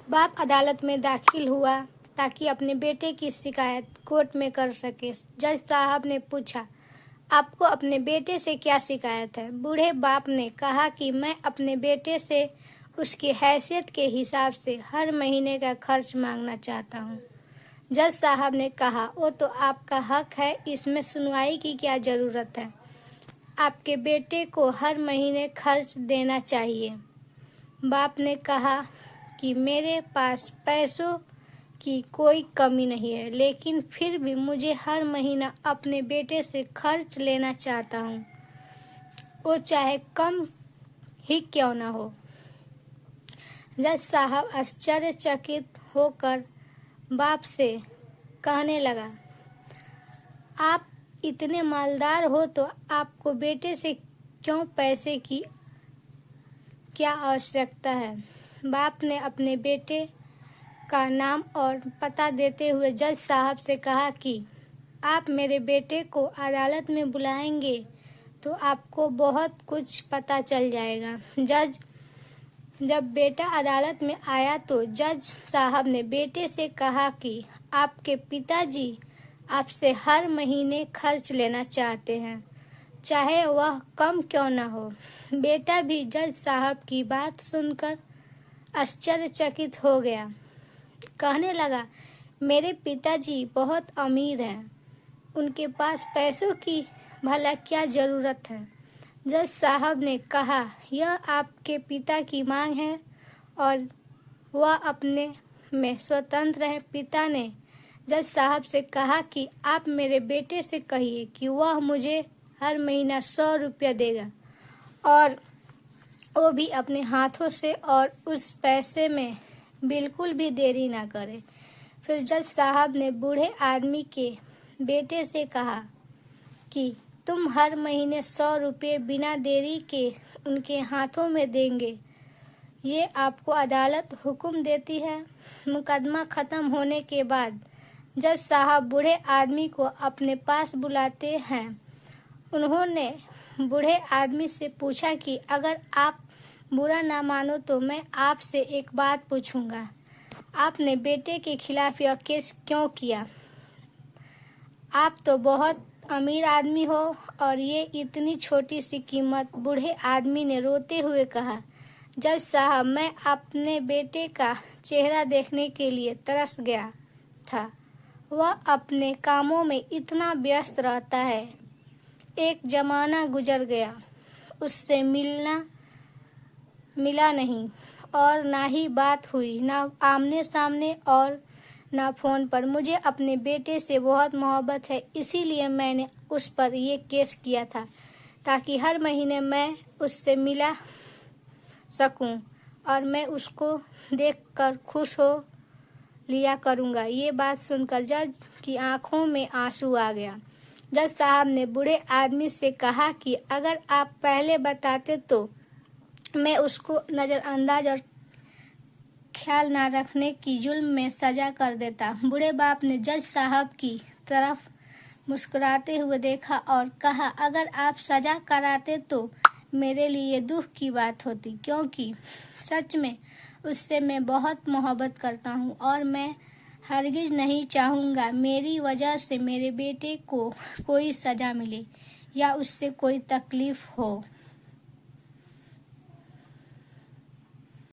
बाप अदालत में दाखिल हुआ ताकि अपने बेटे की शिकायत कोर्ट में कर सके। जज साहब ने पूछा, आपको अपने बेटे से क्या शिकायत है? बूढ़े बाप ने कहा कि मैं अपने बेटे से उसकी हैसियत के हिसाब से हर महीने का खर्च मांगना चाहता हूँ। जज साहब ने कहा, वो तो आपका हक है, इसमें सुनवाई की क्या ज़रूरत है? आपके बेटे को हर महीने खर्च देना चाहिए। बाप ने कहा कि मेरे पास पैसों की कोई कमी नहीं है, लेकिन फिर भी मुझे हर महीना अपने बेटे से खर्च लेना चाहता हूँ, वो चाहे कम ही क्यों ना हो। जज साहब आश्चर्यचकित होकर बाप से कहने लगा, आप इतने मालदार हो तो आपको बेटे से क्यों पैसे की क्या आवश्यकता है? बाप ने अपने बेटे का नाम और पता देते हुए जज साहब से कहा कि आप मेरे बेटे को अदालत में बुलाएंगे तो आपको बहुत कुछ पता चल जाएगा। जब बेटा अदालत में आया तो जज साहब ने बेटे से कहा कि आपके पिताजी आपसे हर महीने खर्च लेना चाहते हैं, चाहे वह कम क्यों ना हो। बेटा भी जज साहब की बात सुनकर आश्चर्यचकित हो गया। कहने लगा, मेरे पिताजी बहुत अमीर हैं, उनके पास पैसों की भला क्या ज़रूरत है? जज साहब ने कहा, यह आपके पिता की मांग है और वह अपने में स्वतंत्र है। पिता ने जज साहब से कहा कि आप मेरे बेटे से कहिए कि वह मुझे हर महीना 100 रुपया देगा और वो भी अपने हाथों से, और उस पैसे में बिल्कुल भी देरी ना करे। फिर जज साहब ने बूढ़े आदमी के बेटे से कहा कि तुम हर महीने 100 रुपये बिना देरी के उनके हाथों में देंगे, ये आपको अदालत हुक्म देती है। मुकदमा ख़त्म होने के बाद जज साहब बूढ़े आदमी को अपने पास बुलाते हैं। उन्होंने बूढ़े आदमी से पूछा कि अगर आप बुरा ना मानो तो मैं आपसे एक बात पूछूंगा, आपने बेटे के खिलाफ यह केस क्यों किया? आप तो बहुत अमीर आदमी हो और ये इतनी छोटी सी कीमत। बूढ़े आदमी ने रोते हुए कहा, जज साहब, मैं अपने बेटे का चेहरा देखने के लिए तरस गया था। वह अपने कामों में इतना व्यस्त रहता है। एक जमाना गुजर गया, उससे मिला नहीं और ना ही बात हुई, ना आमने सामने और ना फ़ोन पर। मुझे अपने बेटे से बहुत मोहब्बत है, इसीलिए मैंने उस पर ये केस किया था ताकि हर महीने मैं उससे मिला सकूं और मैं उसको देखकर खुश हो लिया करूंगा। ये बात सुनकर जज की आंखों में आंसू आ गया। जज साहब ने बूढ़े आदमी से कहा कि अगर आप पहले बताते तो मैं उसको नज़रअंदाज और ख्याल ना रखने की जुल्म में सजा कर देता। बूढ़े बाप ने जज साहब की तरफ मुस्कुराते हुए देखा और कहा, अगर आप सजा कराते तो मेरे लिए दुख की बात होती, क्योंकि सच में उससे मैं बहुत मोहब्बत करता हूँ और मैं हरगिज़ नहीं चाहूँगा मेरी वजह से मेरे बेटे को कोई सज़ा मिले या उससे कोई तकलीफ़ हो।